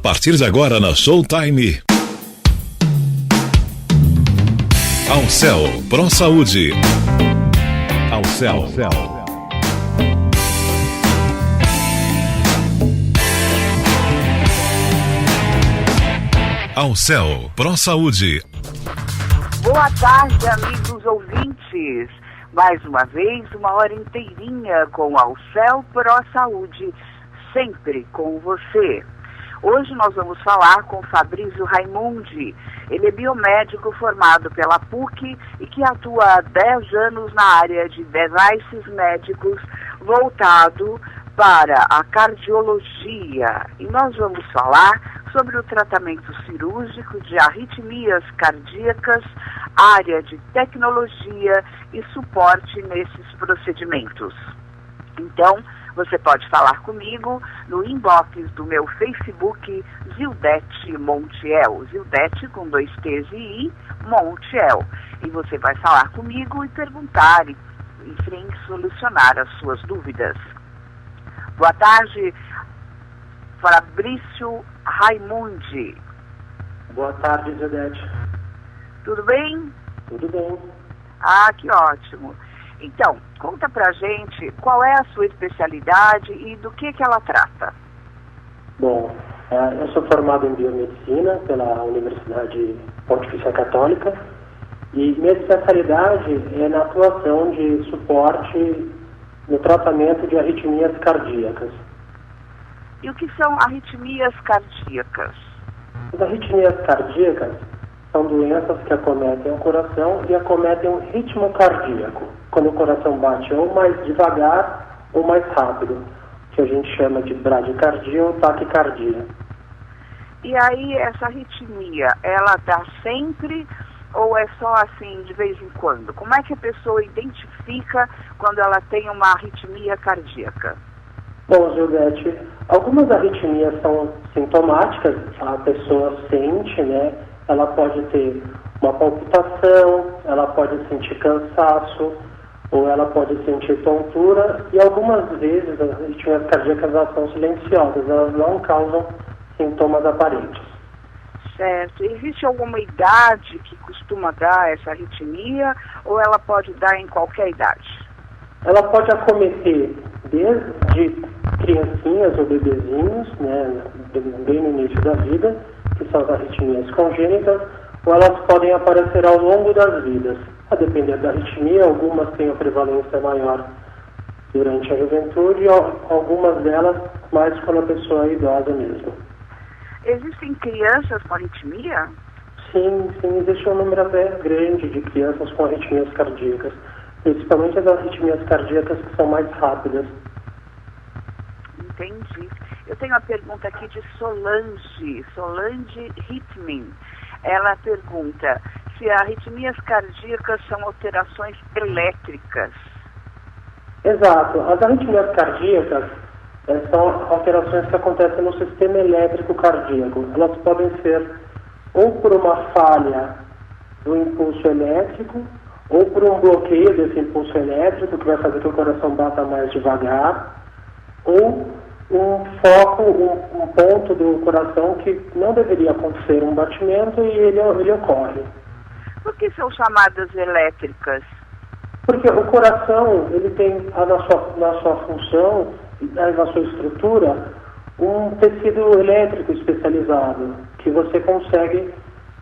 partir de agora na Showtime. Ao Céu, Pro Saúde. Ao Céu. Ao Céu, Pro Saúde. Boa tarde, amigos ouvintes. Mais uma vez, uma hora inteirinha com Ao Céu, Pro Saúde, sempre com você. Hoje nós vamos falar com Fabrício Raimundi. Ele é biomédico formado pela PUC e que atua há 10 anos na área de devices médicos voltado para a cardiologia. E nós vamos falar sobre o tratamento cirúrgico de arritmias cardíacas, área de tecnologia e suporte nesses procedimentos. Então, você pode falar comigo no inbox do meu Facebook, Zildete Montiel. Zildete com 2 T's e I, Montiel. E você vai falar comigo e perguntar, e, enfim, solucionar as suas dúvidas. Boa tarde, Fabrício Raimundi. Boa tarde, Zildete. Tudo bem? Tudo bem. Ah, que ótimo. Então, conta pra gente qual é a sua especialidade e do que ela trata. Bom, eu sou formado em biomedicina pela Universidade Pontifícia Católica e minha especialidade é na atuação de suporte no tratamento de arritmias cardíacas. E o que são arritmias cardíacas? As arritmias cardíacas são doenças que acometem o coração e acometem o ritmo cardíaco, quando o coração bate ou mais devagar ou mais rápido, que a gente chama de bradicardia ou taquicardia. E aí, essa arritmia, ela dá sempre ou é só assim, de vez em quando? Como é que a pessoa identifica quando ela tem uma arritmia cardíaca? Bom, Gilberte, algumas arritmias são sintomáticas, a pessoa sente, né? Ela pode ter uma palpitação, ela pode sentir cansaço, ou ela pode sentir tontura, e algumas vezes as arritmias cardíacas elas são silenciosas, elas não causam sintomas aparentes. Certo. Existe alguma idade que costuma dar essa arritmia, ou ela pode dar em qualquer idade? Ela pode acometer desde criancinhas ou bebezinhos, né, bem no início da vida, que são as arritmias congênitas, ou elas podem aparecer ao longo das vidas. A depender da arritmia, algumas têm a prevalência maior durante a juventude e algumas delas mais quando a pessoa é idosa mesmo. Existem crianças com arritmia? Sim, existe um número até grande de crianças com arritmias cardíacas, principalmente as arritmias cardíacas que são mais rápidas. Entendi. Eu tenho uma pergunta aqui de Solange Hitmin. Ela pergunta se arritmias cardíacas são alterações elétricas. Exato. As arritmias cardíacas são alterações que acontecem no sistema elétrico cardíaco. Elas podem ser ou por uma falha do impulso elétrico, ou por um bloqueio desse impulso elétrico, que vai fazer que o coração bata mais devagar, ou um foco, um ponto do coração que não deveria acontecer um batimento e ele ocorre. Por que são chamadas elétricas? Porque o coração, ele tem na sua função, na sua estrutura, um tecido elétrico especializado, que você consegue,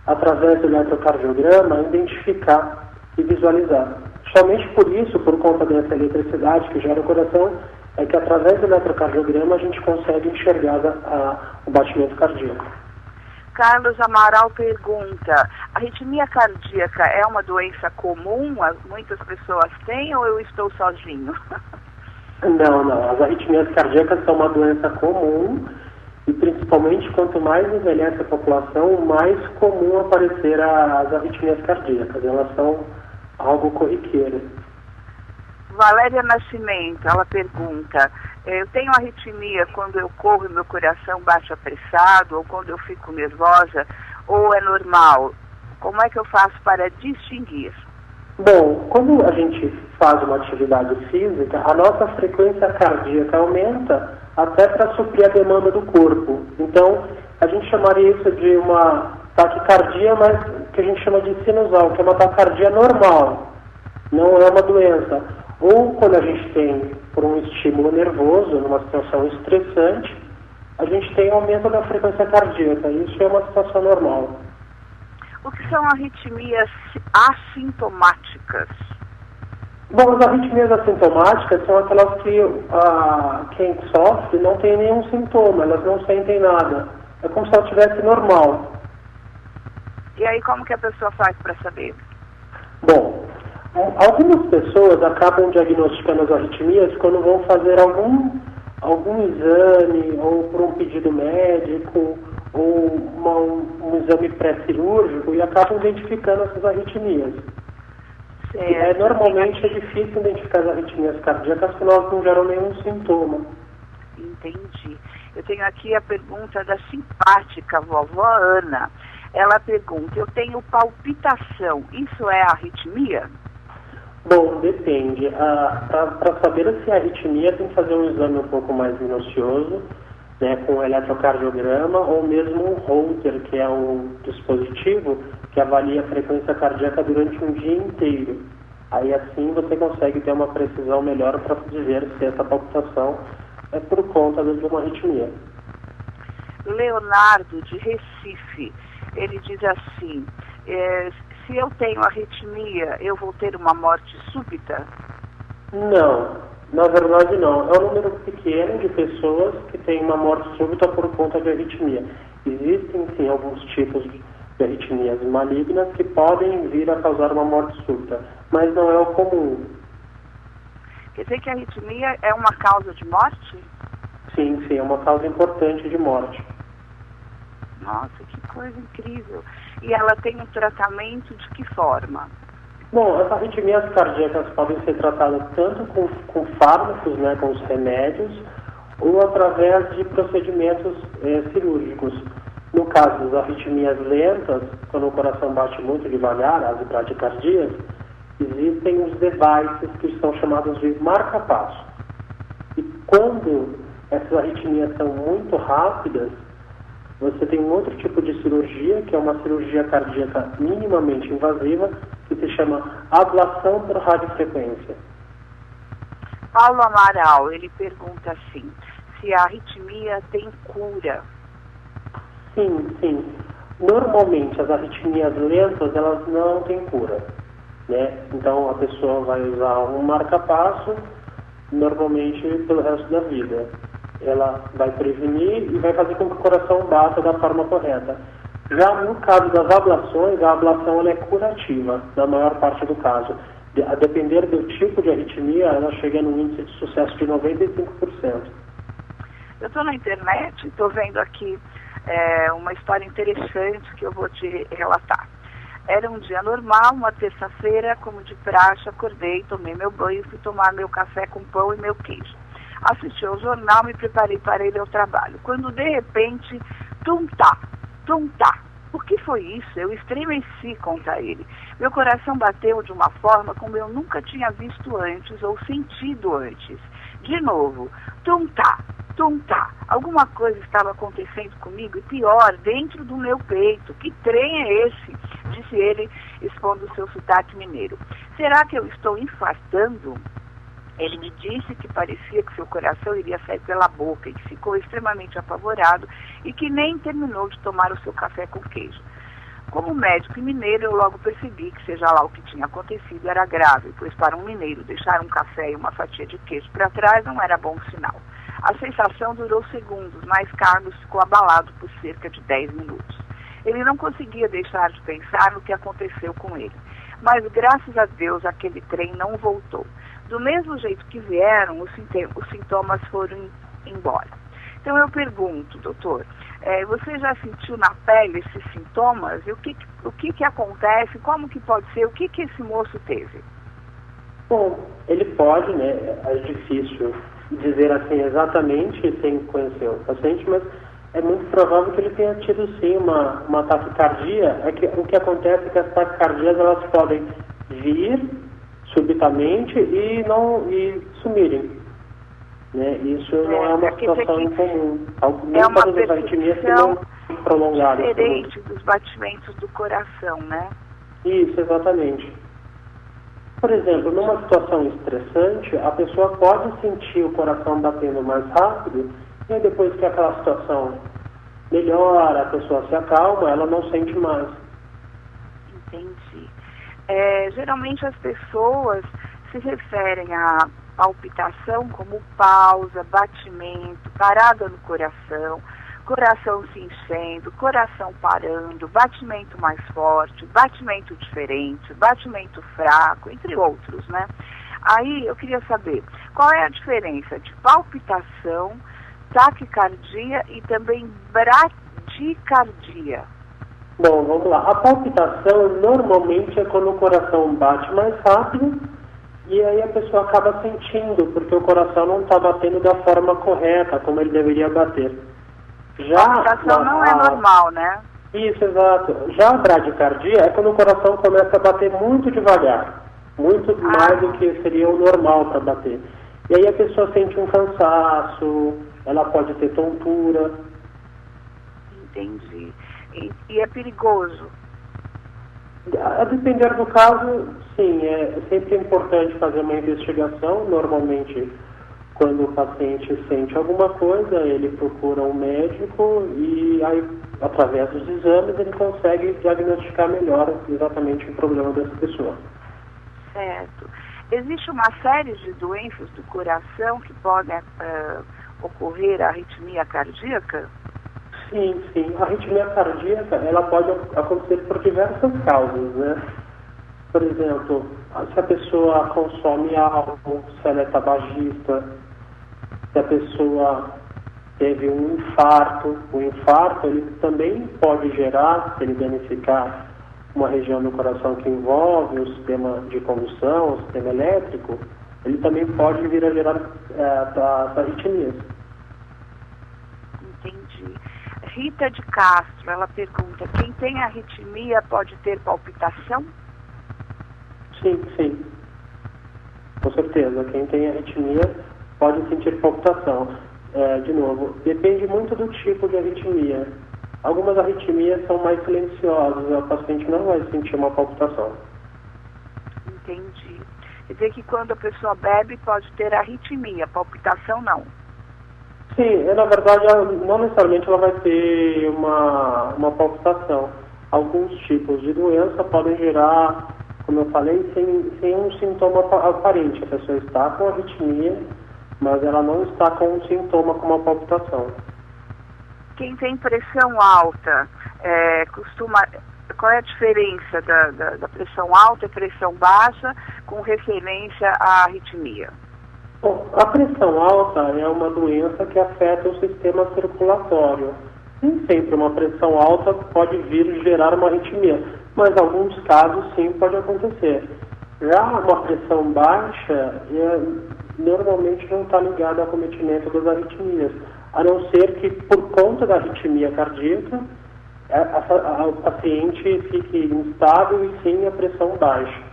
através do eletrocardiograma, identificar e visualizar. Somente por isso, por conta dessa eletricidade que gera o coração, é que através do eletrocardiograma a gente consegue enxergar o batimento cardíaco. Carlos Amaral pergunta, a arritmia cardíaca é uma doença comum? Muitas pessoas têm ou eu estou sozinho? Não. As arritmias cardíacas são uma doença comum e principalmente quanto mais envelhece a população, mais comum aparecer as arritmias cardíacas. Elas são algo corriqueiro. Valéria Nascimento, ela pergunta, eu tenho arritmia quando eu corro e meu coração bate apressado, ou quando eu fico nervosa, ou é normal? Como é que eu faço para distinguir? Bom, quando a gente faz uma atividade física, a nossa frequência cardíaca aumenta até para suprir a demanda do corpo. Então, A gente chamaria isso de uma taquicardia, mas que a gente chama de sinusal, que é uma taquicardia normal, não é uma doença. Ou quando a gente tem, por um estímulo nervoso, numa situação estressante, a gente tem aumento da frequência cardíaca. Isso é uma situação normal. O que são arritmias assintomáticas? Bom, as arritmias assintomáticas são aquelas que quem sofre não tem nenhum sintoma, elas não sentem nada. É como se ela estivesse normal. E aí como que a pessoa faz para saber? Bom, algumas pessoas acabam diagnosticando as arritmias quando vão fazer algum exame, ou por um pedido médico, ou um exame pré-cirúrgico, e acabam identificando essas arritmias. Normalmente é difícil identificar as arritmias cardíacas porque elas não geram nenhum sintoma. Entendi. Eu tenho aqui a pergunta da simpática vovó Ana. Ela pergunta, eu tenho palpitação, isso é arritmia? Bom, depende. Para saber se é arritmia, tem que fazer um exame um pouco mais minucioso, né, com um eletrocardiograma ou mesmo um Holter, que é um dispositivo que avalia a frequência cardíaca durante um dia inteiro. Aí assim você consegue ter uma precisão melhor para dizer se essa palpitação é por conta de uma arritmia. Leonardo, de Recife, ele diz assim, se eu tenho arritmia, eu vou ter uma morte súbita? Não, na verdade não. É um número pequeno de pessoas que têm uma morte súbita por conta de arritmia. Existem sim alguns tipos de arritmias malignas que podem vir a causar uma morte súbita, mas não é o comum. Quer dizer que a arritmia é uma causa de morte? Sim, é uma causa importante de morte. Nossa, que coisa incrível. E ela tem um tratamento de que forma? Bom, as arritmias cardíacas podem ser tratadas tanto com fármacos, né, com os remédios, ou através de procedimentos cirúrgicos. No caso das arritmias lentas, quando o coração bate muito devagar, as bradicardias, existem os devices que são chamados de marca-passo. E quando essas arritmias são muito rápidas, você tem um outro tipo de cirurgia, que é uma cirurgia cardíaca minimamente invasiva, que se chama ablação por radiofrequência. Paulo Amaral, ele pergunta assim, se a arritmia tem cura? Sim. Normalmente as arritmias lentas, elas não têm cura, né? Então a pessoa vai usar um marca-passo, normalmente pelo resto da vida. Ela vai prevenir e vai fazer com que o coração bata da forma correta. Já no caso das ablações, a ablação ela é curativa, na maior parte do caso. A depender do tipo de arritmia, ela chega num índice de sucesso de 95%. Eu estou na internet, estou vendo aqui uma história interessante que eu vou te relatar. Era um dia normal, uma terça-feira, como de praxe, acordei, tomei meu banho e fui tomar meu café com pão e meu queijo. Assisti ao jornal, me preparei para ir ao trabalho. Quando, de repente, tum-tá. O que foi isso? Eu estremeci, conta ele. Meu coração bateu de uma forma como eu nunca tinha visto antes ou sentido antes. De novo, tum-tá. Alguma coisa estava acontecendo comigo e pior, dentro do meu peito. Que trem é esse? Disse ele, expondo o seu sotaque mineiro. Será que eu estou infartando? Ele me disse que parecia que seu coração iria sair pela boca e que ficou extremamente apavorado e que nem terminou de tomar o seu café com queijo. Como médico e mineiro, eu logo percebi que seja lá o que tinha acontecido era grave, pois para um mineiro deixar um café e uma fatia de queijo para trás não era bom sinal. A sensação durou segundos, mas Carlos ficou abalado por cerca de 10 minutos. Ele não conseguia deixar de pensar no que aconteceu com ele. Mas, graças a Deus, aquele trem não voltou. Do mesmo jeito que vieram, os sintomas foram embora. Então eu pergunto, doutor, você já sentiu na pele esses sintomas? E o que acontece? Como que pode ser? O que esse moço teve? Bom, ele pode, né? É difícil dizer assim exatamente sem conhecer o paciente, mas é muito provável que ele tenha tido sim uma taquicardia. O que acontece é que as taquicardias elas podem vir subitamente e sumirem. Né? Isso não é uma situação incomum. Muitas das arritmias que não prolongada. Diferente dos batimentos do coração, né? Isso, exatamente. Por exemplo, numa situação estressante, a pessoa pode sentir o coração batendo mais rápido, e aí depois que aquela situação melhora, a pessoa se acalma, ela não sente mais. Entendi. Geralmente as pessoas se referem à palpitação como pausa, batimento, parada no coração, coração se enchendo, coração parando, batimento mais forte, batimento diferente, batimento fraco, entre outros, né? Aí eu queria saber, qual é a diferença de palpitação, taquicardia e também bradicardia? Bom, vamos lá. A palpitação normalmente é quando o coração bate mais rápido e aí a pessoa acaba sentindo, porque o coração não está batendo da forma correta, como ele deveria bater. Já a palpitação não é normal, né? Isso, exato. Já a bradicardia é quando o coração começa a bater muito devagar, muito mais do que seria o normal para bater. E aí a pessoa sente um cansaço, ela pode ter tontura. Entendi. E é perigoso? A depender do caso, sim. É sempre importante fazer uma investigação. Normalmente, quando o paciente sente alguma coisa, ele procura um médico e aí, através dos exames, ele consegue diagnosticar melhor exatamente o problema dessa pessoa. Certo. Existe uma série de doenças do coração que podem ocorrer a arritmia cardíaca? Sim, sim. A arritmia cardíaca, ela pode acontecer por diversas causas, né? Por exemplo, se a pessoa consome álcool, se ela é tabagista, se a pessoa teve um infarto. O infarto, ele também pode gerar, se ele danificar uma região do coração que envolve o sistema de condução, o sistema elétrico, ele também pode vir a gerar arritmias. Entendi. Rita de Castro, ela pergunta, quem tem arritmia pode ter palpitação? Sim, sim. Com certeza. Quem tem arritmia pode sentir palpitação. De novo, depende muito do tipo de arritmia. Algumas arritmias são mais silenciosas, o paciente não vai sentir uma palpitação. Entendi. Quer dizer que quando a pessoa bebe pode ter arritmia, palpitação não? Sim, na verdade, não necessariamente ela vai ter uma palpitação. Alguns tipos de doença podem gerar, como eu falei, sem um sintoma aparente. A pessoa está com arritmia, mas ela não está com um sintoma como a palpitação. Quem tem pressão alta, qual é a diferença da pressão alta e pressão baixa com referência à arritmia? Bom, a pressão alta é uma doença que afeta o sistema circulatório. Nem sempre uma pressão alta pode vir gerar uma arritmia, mas em alguns casos sim pode acontecer. Já uma pressão baixa normalmente não está ligada ao acometimento das arritmias, a não ser que por conta da arritmia cardíaca o paciente fique instável e sim a pressão baixa.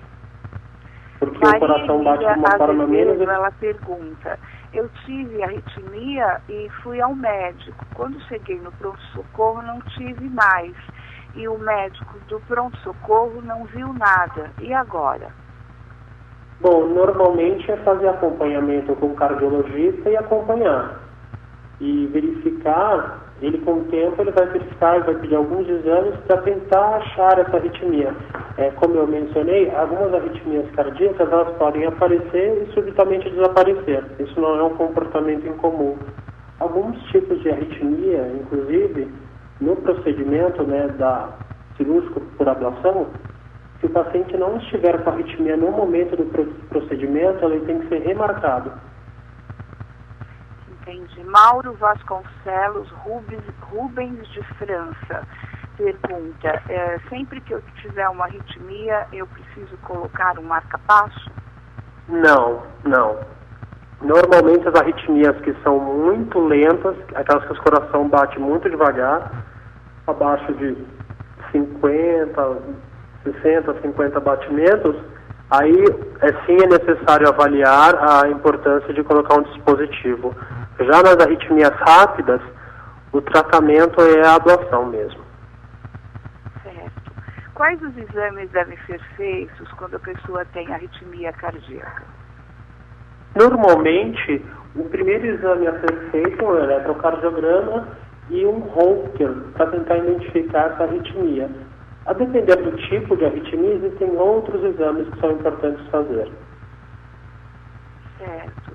Porque o coração bate de uma forma menos... Ela pergunta, eu tive arritmia e fui ao médico. Quando cheguei no pronto-socorro não tive mais. E o médico do pronto-socorro não viu nada. E agora? Bom, normalmente é fazer acompanhamento com o cardiologista e acompanhar. E verificar, ele com o tempo ele vai verificar, vai pedir alguns exames para tentar achar essa arritmia. Como eu mencionei, algumas arritmias cardíacas elas podem aparecer e subitamente desaparecer. Isso não é um comportamento incomum. Alguns tipos de arritmia, inclusive, no procedimento cirúrgico por ablação, se o paciente não estiver com arritmia no momento do procedimento, ele tem que ser remarcado. Entendi. Mauro Vasconcelos Rubens de França pergunta, sempre que eu tiver uma arritmia, eu preciso colocar um marca-passo? Não. Normalmente as arritmias que são muito lentas, aquelas que o coração bate muito devagar, abaixo de 60, 50 batimentos, aí sim é necessário avaliar a importância de colocar um dispositivo. Já nas arritmias rápidas, O tratamento é a ablação mesmo. Certo. Quais os exames devem ser feitos quando a pessoa tem arritmia cardíaca? Normalmente, o primeiro exame a ser feito é um eletrocardiograma e um Holter para tentar identificar essa arritmia. A depender do tipo de arritmia, existem outros exames que são importantes fazer. Certo.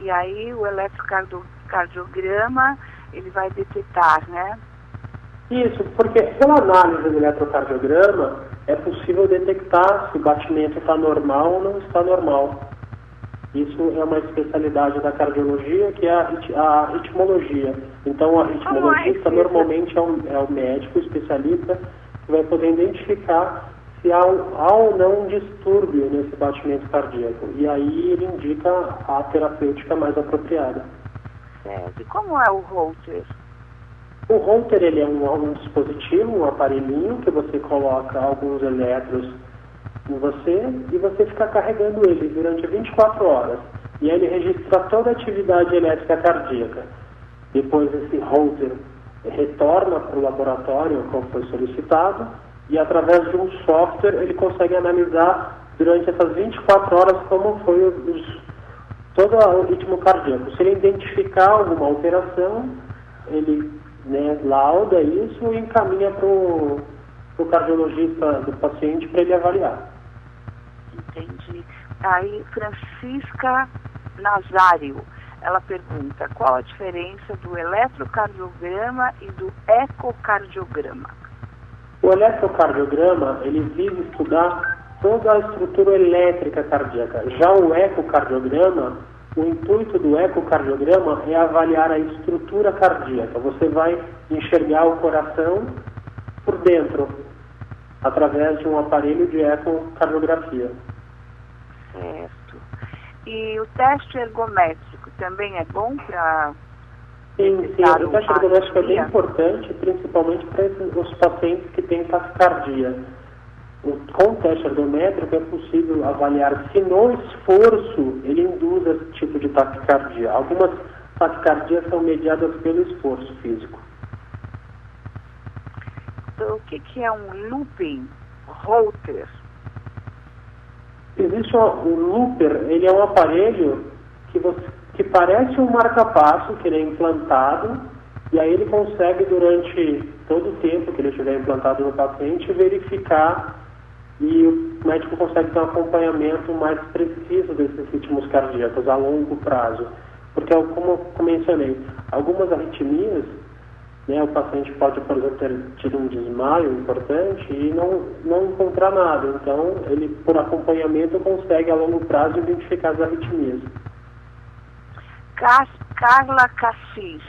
E aí o eletrocardiograma, ele vai detectar, né? Isso, porque pela análise do eletrocardiograma é possível detectar se o batimento está normal ou não está normal. Isso é uma especialidade da cardiologia, que é a ritmologia. Então, o ritmologista normalmente é o médico especialista que vai poder identificar se há ou não um distúrbio nesse batimento cardíaco. E aí ele indica a terapêutica mais apropriada. Certo. E como é o Holter? O Holter, ele é um dispositivo, um aparelhinho que você coloca alguns elétrodos em você e você fica carregando ele durante 24 horas. E aí ele registra toda a atividade elétrica cardíaca. Depois esse Holter retorna para o laboratório como foi solicitado e através de um software ele consegue analisar durante essas 24 horas como foi todo o ritmo cardíaco. Se ele identificar alguma alteração, ele lauda isso e encaminha para o cardiologista do paciente para ele avaliar. Entendi. Aí, Francisca Nazário, ela pergunta qual a diferença do eletrocardiograma e do ecocardiograma? O eletrocardiograma, ele visa estudar toda a estrutura elétrica cardíaca. Já o ecocardiograma, o intuito do ecocardiograma é avaliar a estrutura cardíaca. Você vai enxergar o coração por dentro, através de um aparelho de ecocardiografia. Certo. E o teste ergométrico também é bom para... Sim, o teste ergométrico é bem importante, principalmente para os pacientes que têm taquicardia. Com o teste ergométrico é possível avaliar se no esforço ele induz esse tipo de taquicardia. Algumas taquicardias são mediadas pelo esforço físico. Então, o que é um looping Holter? Existe o looper, ele é um aparelho que parece um marca-passo que ele é implantado e aí ele consegue durante todo o tempo que ele estiver implantado no paciente verificar e o médico consegue ter um acompanhamento mais preciso desses ritmos cardíacos a longo prazo. Porque, como mencionei, algumas arritmias, o paciente pode, por exemplo, ter tido um desmaio importante e não encontrar nada. Então, ele, por acompanhamento, consegue a longo prazo identificar as arritmias. Carla Cassis,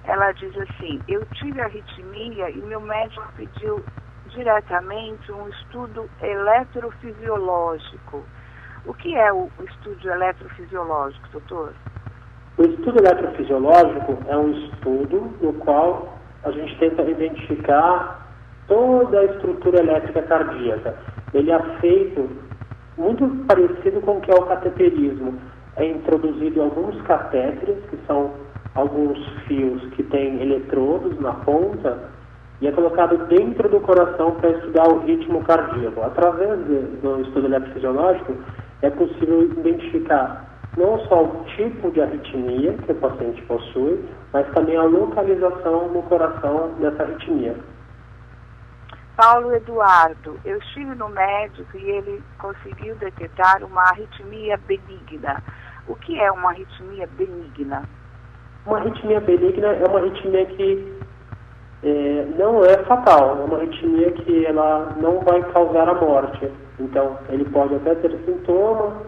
ela diz assim: eu tive arritmia e meu médico pediu diretamente um estudo eletrofisiológico. O que é o estudo eletrofisiológico, doutor? O estudo eletrofisiológico é um estudo no qual a gente tenta identificar toda a estrutura elétrica cardíaca. Ele é feito muito parecido com o que é o cateterismo. É introduzido alguns catéteres, que são alguns fios que têm eletrodos na ponta, e é colocado dentro do coração para estudar o ritmo cardíaco. Através do estudo eletrofisiológico, é possível identificar não só o tipo de arritmia que o paciente possui, mas também a localização no coração dessa arritmia. Paulo Eduardo, eu estive no médico e ele conseguiu detectar uma arritmia benigna. O que é uma arritmia benigna? Uma arritmia benigna é uma arritmia que não é fatal, é uma arritmia que ela não vai causar a morte. Então, ele pode até ter sintoma,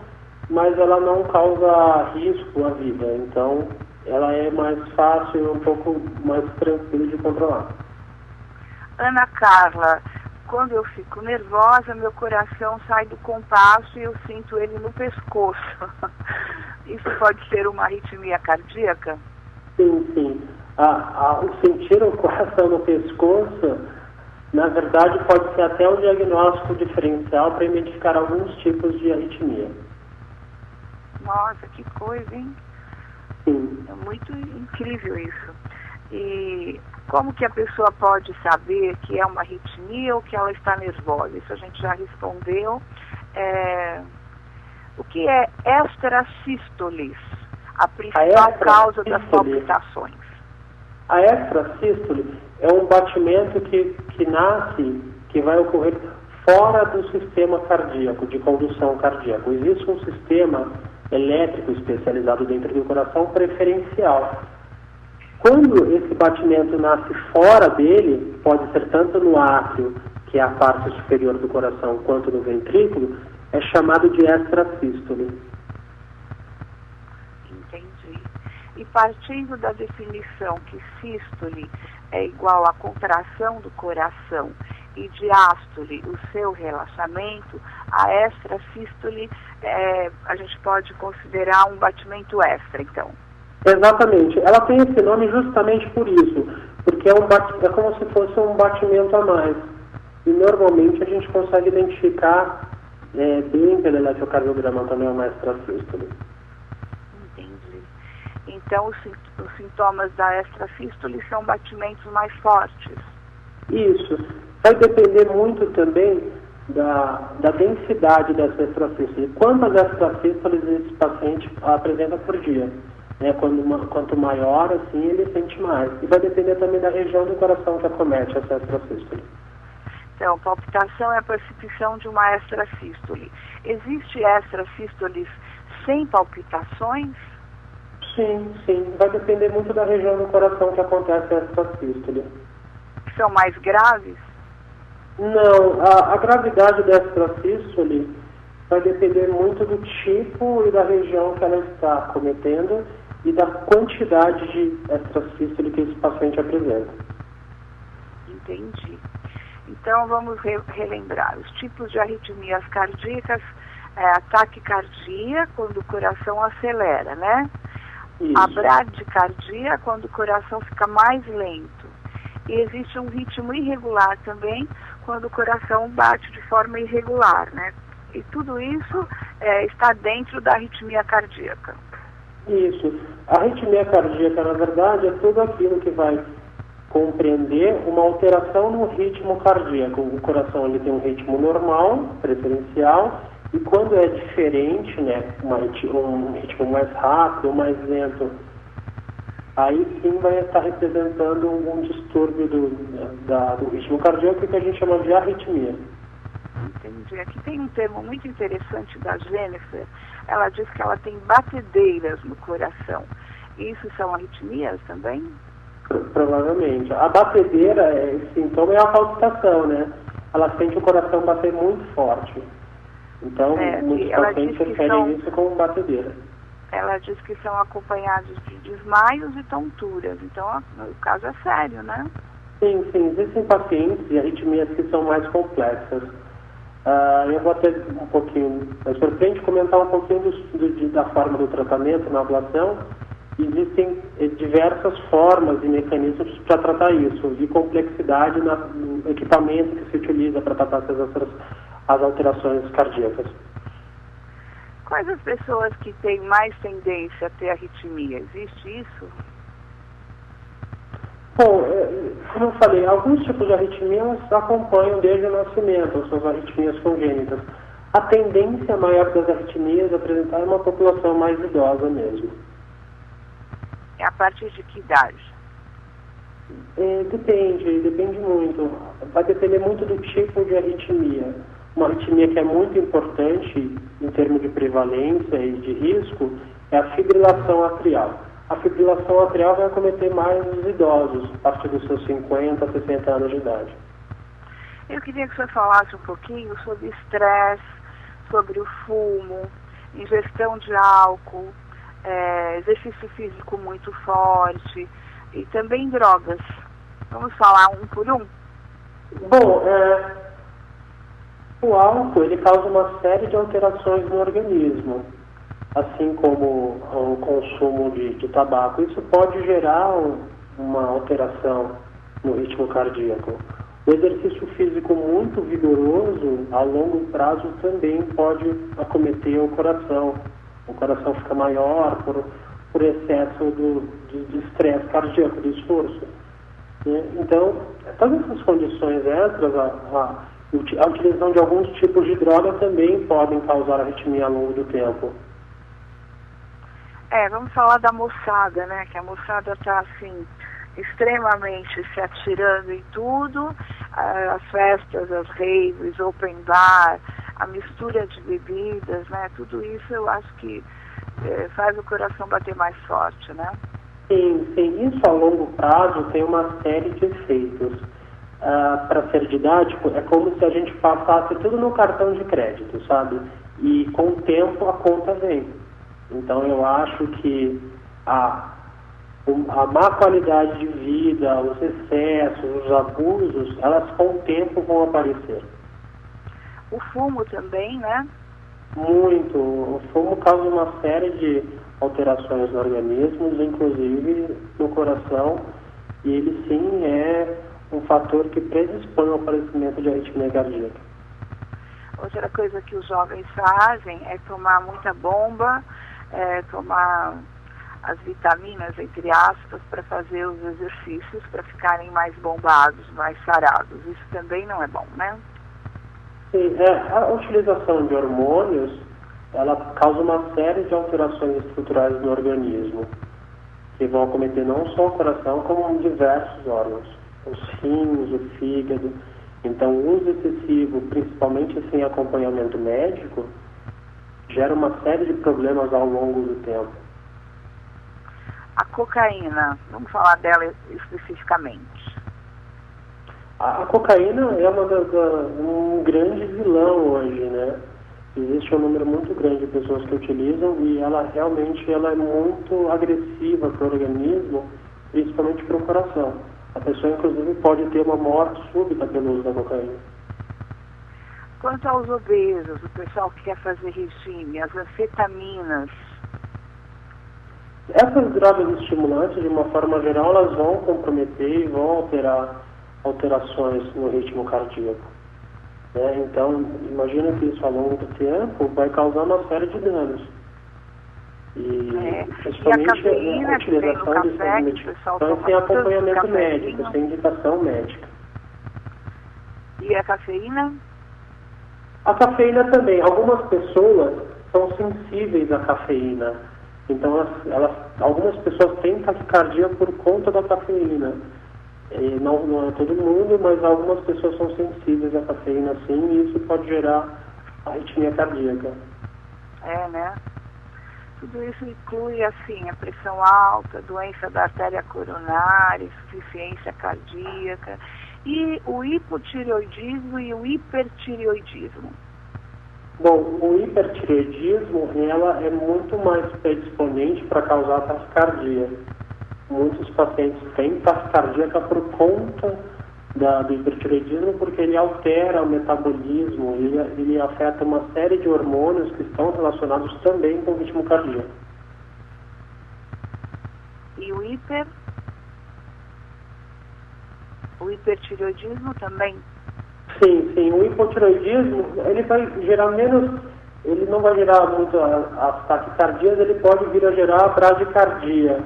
mas ela não causa risco à vida. Então, ela é mais fácil e um pouco mais tranquila de controlar. Ana Carla, quando eu fico nervosa, meu coração sai do compasso e eu sinto ele no pescoço. Isso pode ser uma arritmia cardíaca? Sim, sim. O sentir o coração no pescoço, na verdade, pode ser até um diagnóstico diferencial para identificar alguns tipos de arritmia. Nossa, que coisa, hein? Sim. É muito incrível isso. E como que a pessoa pode saber que é uma arritmia ou que ela está nervosa? Isso a gente já respondeu. O que é extrasístoles? A principal causa das palpitações. A extrasístole é um batimento que nasce, que vai ocorrer fora do sistema cardíaco, de condução cardíaca. Existe um sistema elétrico especializado dentro do coração preferencial. Quando esse batimento nasce fora dele, pode ser tanto no átrio, que é a parte superior do coração, quanto no ventrículo, é chamado de extrasístole. Entendi. E partindo da definição que sístole é igual à contração do coração e diástole o seu relaxamento, a extrasístole a gente pode considerar um batimento extra, então. Exatamente. Ela tem esse nome justamente por isso, porque é como se fosse um batimento a mais. E normalmente a gente consegue identificar bem pelo eletrocardiograma também uma extrasístole. Entendi. Então os sintomas da extrasístole são batimentos mais fortes. Isso. Vai depender muito também da densidade dessa extrasístole. Quantas extrasístoles esse paciente apresenta por dia? Quanto maior, assim, ele sente mais. E vai depender também da região do coração que acomete essa extrasístole. Então, palpitação é a percepção de uma extrasístole. Existe extrasístoles sem palpitações? Sim. Vai depender muito da região do coração que acontece a extrasístole. São mais graves? Não, a gravidade da extrasístole vai depender muito do tipo e da região que ela está cometendo e da quantidade de extrasístole que esse paciente apresenta. Entendi. Então, vamos relembrar. Os tipos de arritmias cardíacas a taquicardia, quando o coração acelera, né? Isso. A bradicardia, quando o coração fica mais lento. E existe um ritmo irregular também, quando o coração bate de forma irregular, né? E tudo isso está dentro da arritmia cardíaca. Isso. A arritmia cardíaca, na verdade, é tudo aquilo que vai compreender uma alteração no ritmo cardíaco. O coração ele tem um ritmo normal, preferencial, e quando é diferente, né, um ritmo mais rápido, mais lento, aí sim vai estar representando um distúrbio do ritmo cardíaco que a gente chama de arritmia. Entendi. Aqui tem um termo muito interessante da Jennifer. Ela diz que ela tem batedeiras no coração. Isso são arritmias também? Provavelmente. A batedeira, esse sintoma é a palpitação, né? Ela sente o coração bater muito forte. Então, muitos pacientes referem isso como batedeira. Ela diz que são acompanhados de desmaios e tonturas. Então, o caso é sério, né? Sim. Existem pacientes e arritmias que são mais complexas. Eu vou até um pouquinho mais para frente comentar um pouquinho da forma do tratamento na ablação. Existem diversas formas e mecanismos para tratar isso, e complexidade no equipamento que se utiliza para tratar as alterações cardíacas. Quais as pessoas que têm mais tendência a ter arritmia? Existe isso? Bom, como eu falei, alguns tipos de arritmias acompanham desde o nascimento, são as arritmias congênitas. A tendência maior das arritmias a apresentar é uma população mais idosa mesmo. É a partir de que idade? Depende muito. Vai depender muito do tipo de arritmia. Uma arritmia que é muito importante em termos de prevalência e de risco é a fibrilação atrial. A fibrilação atrial vai acometer mais os idosos, a partir dos seus 50, 60 anos de idade. Eu queria que o senhor falasse um pouquinho sobre estresse, sobre o fumo, ingestão de álcool, exercício físico muito forte e também drogas. Vamos falar um por um? Bom, o álcool ele causa uma série de alterações no organismo, assim como o consumo de tabaco. Isso pode gerar uma alteração no ritmo cardíaco. O exercício físico muito vigoroso, a longo prazo, também pode acometer o coração. O coração fica maior por por excesso de estresse cardíaco, de esforço. Né? Então, todas essas condições extras, a utilização de alguns tipos de droga também podem causar arritmia ao longo do tempo. Vamos falar da moçada, né? Que a moçada está assim, extremamente se atirando em tudo, as festas, as raves, open bar, a mistura de bebidas, né? Tudo isso eu acho que faz o coração bater mais forte, né? Sim, isso a longo prazo tem uma série de efeitos. Para ser didático, é como se a gente passasse tudo no cartão de crédito, sabe? E com o tempo a conta vem. Então eu acho que a má qualidade de vida, os excessos, os abusos, elas com o tempo vão aparecer. O fumo também, né? Muito. O fumo causa uma série de alterações no organismo, inclusive no coração, e ele sim é um fator que predispõe ao aparecimento de arritmia cardíaca. Outra coisa que os jovens fazem é tomar muita bomba, tomar as vitaminas, entre aspas, para fazer os exercícios, para ficarem mais bombados, mais sarados. Isso também não é bom, né? Sim, a utilização de hormônios, ela causa uma série de alterações estruturais no organismo, que vão acometer não só o coração, como diversos órgãos, os rins, o fígado. Então, o uso excessivo, principalmente sem acompanhamento médico, gera uma série de problemas ao longo do tempo. A cocaína, vamos falar dela especificamente. A cocaína é um grande vilão hoje, né? Existe um número muito grande de pessoas que utilizam e ela realmente é muito agressiva para o organismo, principalmente para o coração. A pessoa, inclusive, pode ter uma morte súbita pelo uso da cocaína. Quanto aos obesos, o pessoal que quer fazer regime, as anfetaminas. Essas drogas estimulantes, de uma forma geral, elas vão comprometer e vão alterar alterações no ritmo cardíaco. Né? Então, imagina que isso ao longo do tempo vai causar uma série de danos. E a cafeína, a utilização de medicações sem acompanhamento médico, sem indicação médica. E a cafeína? A cafeína também. Algumas pessoas são sensíveis à cafeína. Então, algumas pessoas têm taquicardia por conta da cafeína. Não é todo mundo, mas algumas pessoas são sensíveis à cafeína, sim, e isso pode gerar arritmia cardíaca. Né? Tudo isso inclui, assim, a pressão alta, doença da artéria coronária, insuficiência cardíaca, e o hipotireoidismo e o hipertireoidismo. Bom, o hipertireoidismo, ela é muito mais predisponente para causar taquicardia. Muitos pacientes têm taquicardia por conta do hipertireoidismo, porque ele altera o metabolismo, ele afeta uma série de hormônios que estão relacionados também com o ritmo cardíaco. E o hipertireoidismo também? Sim, o hipotireoidismo, ele vai gerar menos, ele não vai gerar muito as taquicardias, ele pode vir a gerar a bradicardia,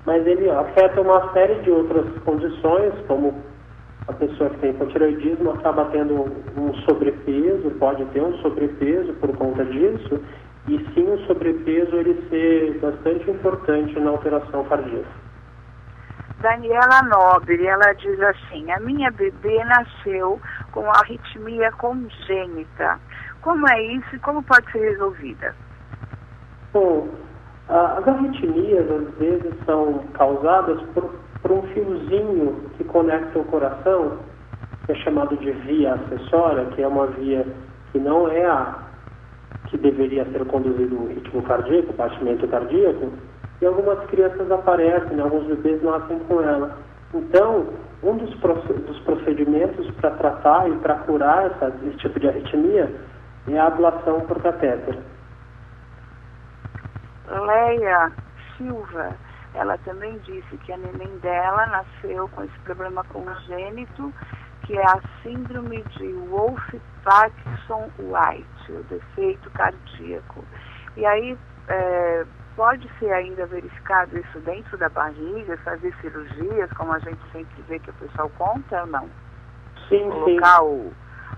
mas ele afeta uma série de outras condições, como a pessoa que tem hipotireoidismo acaba tendo um sobrepeso, pode ter um sobrepeso por conta disso, e sim o sobrepeso ele ser bastante importante na alteração cardíaca. Daniela Nobre, ela diz assim: a minha bebê nasceu com arritmia congênita. Como é isso e como pode ser resolvida? Bom, as arritmias às vezes são causadas por um fiozinho que conecta o coração, que é chamado de via acessória, que é uma via que não é a que deveria ser conduzido o ritmo cardíaco, o batimento cardíaco, e algumas crianças aparecem, alguns bebês nascem com ela. Então, um dos procedimentos para tratar e para curar esse tipo de arritmia é a ablação por catéter. Leia Silva, ela também disse que a neném dela nasceu com esse problema congênito, que é a síndrome de Wolff-Parkinson-White, o defeito cardíaco. E aí, pode ser ainda verificado isso dentro da barriga, fazer cirurgias, como a gente sempre vê que o pessoal conta ou não? Sim, colocar o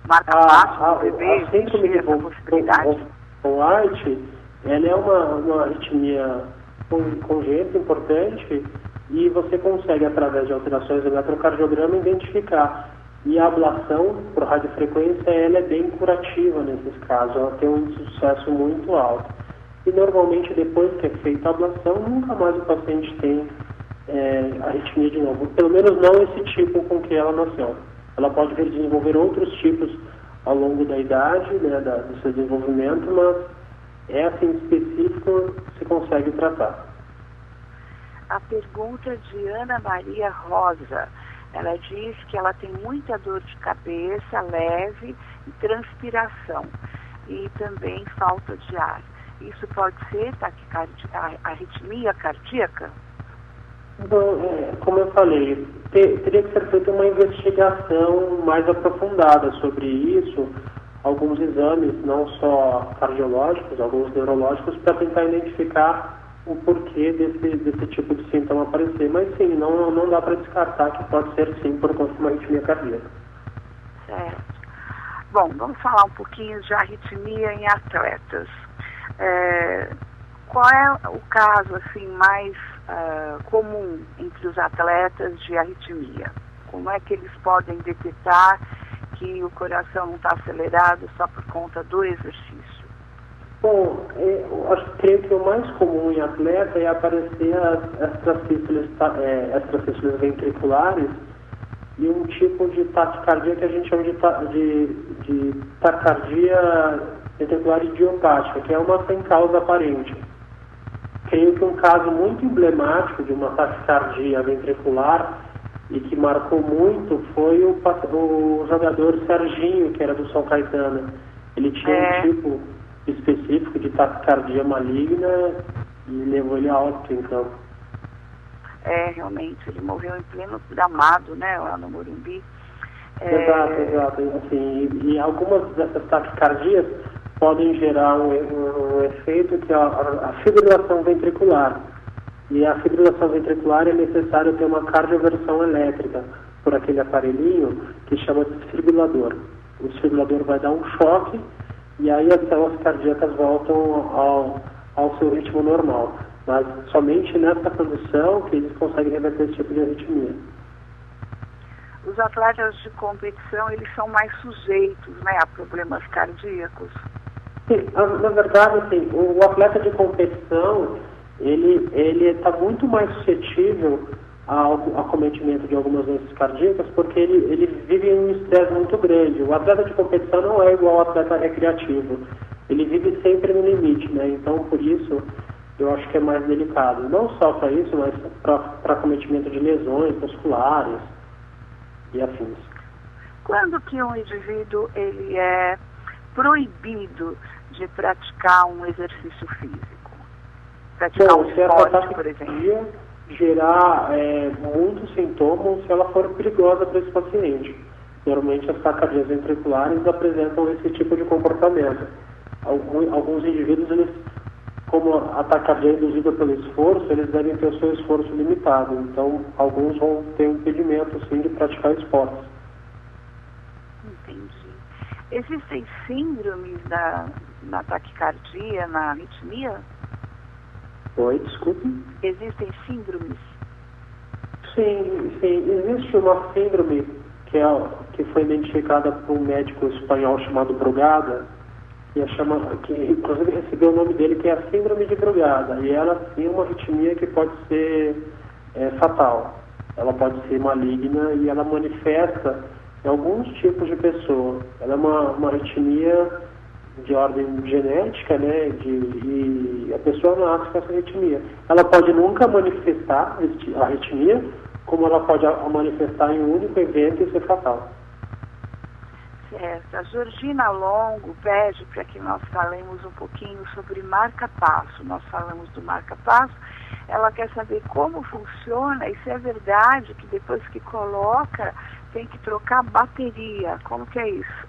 marca-passo no bebê, existe essa possibilidade? O White, ela é uma arritmia congênita importante e você consegue, através de alterações do eletrocardiograma, identificar. E a ablação por radiofrequência, ela é bem curativa nesses casos, ela tem um sucesso muito alto. E normalmente, depois que é feita a ablação, nunca mais o paciente tem arritmia de novo. Pelo menos não esse tipo com que ela nasceu. Ela pode desenvolver outros tipos ao longo da idade, né, do seu desenvolvimento, mas essa em específico se consegue tratar. A pergunta de Ana Maria Rosa. Ela diz que ela tem muita dor de cabeça leve e transpiração e também falta de ar. Isso pode ser arritmia cardíaca? Então, como eu falei, teria que ser feita uma investigação mais aprofundada sobre isso, alguns exames, não só cardiológicos, alguns neurológicos, para tentar identificar o porquê desse tipo de sintoma aparecer. Mas sim, não dá para descartar que pode ser sim por conta de uma arritmia cardíaca. Certo. Bom, vamos falar um pouquinho de arritmia em atletas. Qual é o caso assim mais comum entre os atletas de arritmia? Como é que eles podem detectar que o coração não está acelerado só por conta do exercício? Bom, creio que o mais comum em atleta é aparecer as extracístoles ventriculares e um tipo de taquicardia que a gente chama de taquicardia ventricular idiopática, que é uma sem causa aparente. Creio que um caso muito emblemático de uma taquicardia ventricular e que marcou muito foi o jogador Serginho, que era do São Caetano. Ele tinha um tipo específico de taquicardia maligna e levou ele a óbito em campo. Realmente, ele morreu em pleno gramado, né, lá no Morumbi. Exato. Assim, e algumas dessas taquicardias podem gerar um efeito que é a fibrilação ventricular. E a fibrilação ventricular é necessário ter uma cardioversão elétrica por aquele aparelhinho que chama de desfibrilador. O desfibrilador vai dar um choque e aí as células cardíacas voltam ao seu ritmo normal. Mas somente nessa condição que eles conseguem reverter esse tipo de arritmia. Os atletas de competição, eles são mais sujeitos, né, a problemas cardíacos? Sim, na verdade, assim, o atleta de competição, ele está muito mais suscetível ao acometimento de algumas doenças cardíacas porque ele vive em um estresse muito grande. O atleta de competição não é igual ao atleta recreativo. Ele vive sempre no limite, né? Então, por isso, eu acho que é mais delicado. Não só para isso, mas para acometimento de lesões musculares e afins. Quando que um indivíduo ele é proibido de praticar um exercício físico? Praticar um esporte, por exemplo? Gerar muitos sintomas se ela for perigosa para esse paciente. Normalmente as taquicardias ventriculares apresentam esse tipo de comportamento. Alguns indivíduos, eles, como a taquicardia é induzida pelo esforço, eles devem ter o seu esforço limitado. Então, alguns vão ter um impedimento, sim, de praticar esportes. Entendi. Existem síndromes na taquicardia, na arritmia? Oi, desculpe? Existem síndromes? Sim. Existe uma síndrome que foi identificada por um médico espanhol chamado Brugada, que inclusive recebeu o nome dele, que é a síndrome de Brugada. E ela tem uma arritmia que pode ser fatal. Ela pode ser maligna e ela manifesta em alguns tipos de pessoa. Ela é uma arritmia de ordem genética, né, e a pessoa nasce com essa arritmia. Ela pode nunca manifestar a arritmia, como ela pode manifestar em um único evento e ser fatal. Certo. A Georgina Longo pede para que nós falemos um pouquinho sobre marca-passo. Nós falamos do marca-passo. Ela quer saber como funciona e se é verdade que depois que coloca tem que trocar bateria. Como que é isso?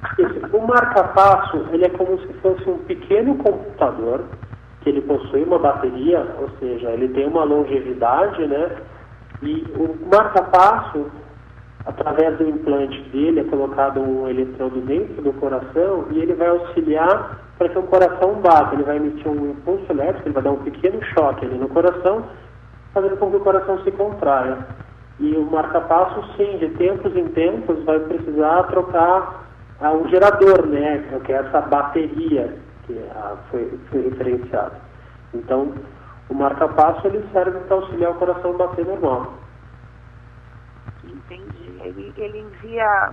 O marca-passo, ele é como se fosse um pequeno computador que ele possui uma bateria, ou seja, ele tem uma longevidade, né? E o marca-passo, através do implante dele, é colocado um eletrodo dentro do coração e ele vai auxiliar para que o coração bata. Ele vai emitir um impulso elétrico, ele vai dar um pequeno choque ali no coração, fazendo com que o coração se contraia. E o marca-passo, sim, de tempos em tempos, vai precisar trocar o gerador, né? Que é essa bateria que foi referenciada. Então, o marca-passo ele serve para auxiliar o coração a bater normal. Entendi. Ele envia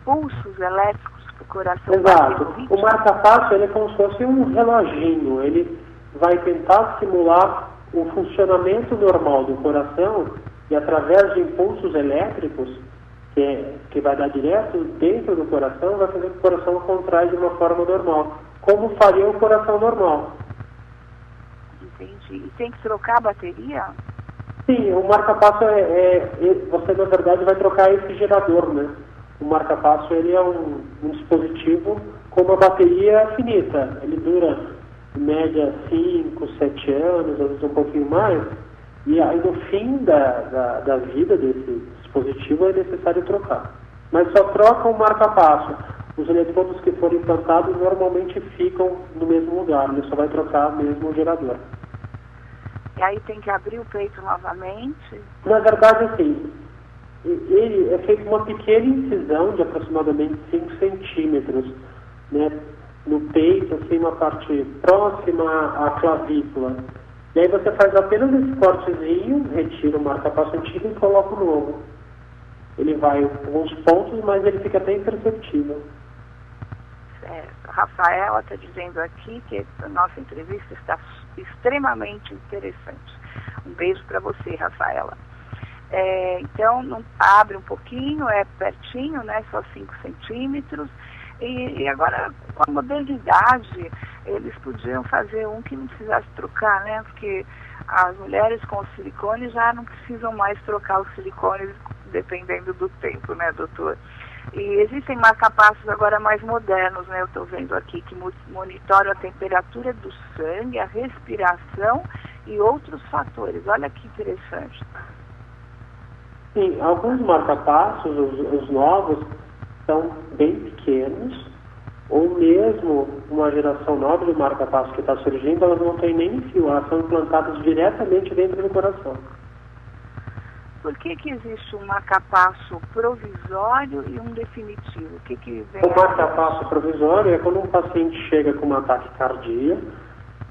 pulsos elétricos para o coração. Exato. O marca-passo ele é como se fosse um reloginho. Ele vai tentar simular o funcionamento normal do coração e através de impulsos elétricos que vai dar direto dentro do coração, vai fazer que o coração contrai de uma forma normal, como faria o coração normal. Entendi. E tem que trocar a bateria? Sim, o marca-passo você na verdade vai trocar esse gerador, né? O marca-passo ele é um dispositivo com uma bateria finita. Ele dura em média 5, 7 anos, às vezes um pouquinho mais. E aí no fim da vida desse dispositivo é necessário trocar. Mas só troca o marca-passo. Os eletrodos que forem implantados normalmente ficam no mesmo lugar. Ele só vai trocar mesmo o gerador. E aí tem que abrir o peito novamente? Na verdade, assim, ele é feita uma pequena incisão de aproximadamente 5 centímetros, né, no peito, assim, uma parte próxima à clavícula. E aí você faz apenas esse cortezinho, retira o marca-passo antigo e coloca o novo. Ele vai alguns pontos, mas ele fica bem imperceptível. Certo. A Rafaela está dizendo aqui que a nossa entrevista está extremamente interessante. Um beijo para você, Rafaela. Então, abre um pouquinho, é pertinho, né? Só 5 centímetros. E agora, com a modernidade, eles podiam fazer um que não precisasse trocar, né? Porque as mulheres com silicone já não precisam mais trocar os silicones dependendo do tempo, né, doutor? E existem marca-passos agora mais modernos, né? Eu estou vendo aqui, que monitoram a temperatura do sangue, a respiração e outros fatores. Olha que interessante. Sim, alguns marca-passos, os novos, são bem pequenos, ou mesmo uma geração nova de marca-passo que está surgindo, elas não têm nem fio, elas são implantadas diretamente dentro do coração. Por que existe um marca-passo provisório e um definitivo? O que vem? O marca-passo provisório é quando um paciente chega com um ataque cardíaco